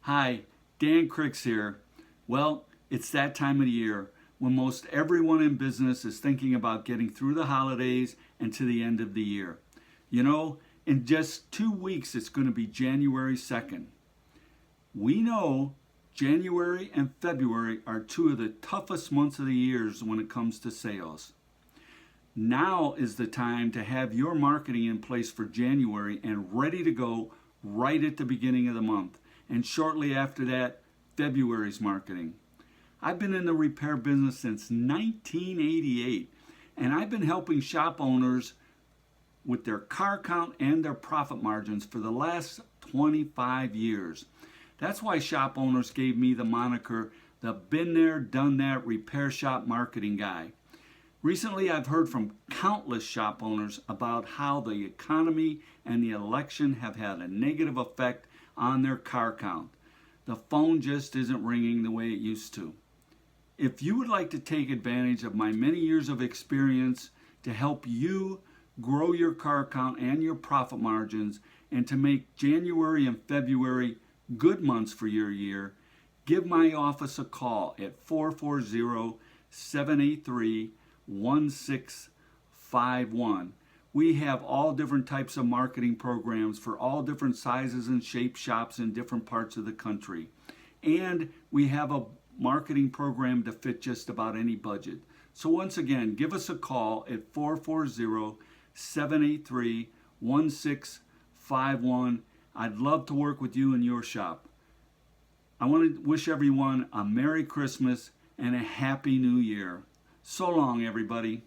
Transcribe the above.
Hi, Dan Cricks here. Well, it's that time of the year when most everyone in business is thinking about getting through the holidays and to the end of the year. You know, in just 2 weeks, it's going to be January 2nd. We know January and February are two of the toughest months of the years when it comes to sales. Now is the time to have your marketing in place for January and ready to go right at the beginning of the month. And shortly after that, February's marketing. I've been in the repair business since 1988, and I've been helping shop owners with their car count and their profit margins for the last 25 years. That's why shop owners gave me the moniker, the been there, done that repair shop marketing guy. Recently, I've heard from countless shop owners about how the economy and the election have had a negative effect on their car count. The phone just isn't ringing the way it used to. If you would like to take advantage of my many years of experience to help you grow your car count and your profit margins and to make January and February good months for your year, give my office a call at 440-783-1651. We have all different types of marketing programs for all different sizes and shapes shops in different parts of the country. And we have a marketing program to fit just about any budget. So once again, give us a call at 440-783-1651. I'd love to work with you in your shop. I want to wish everyone a Merry Christmas and a Happy New Year. So long, everybody.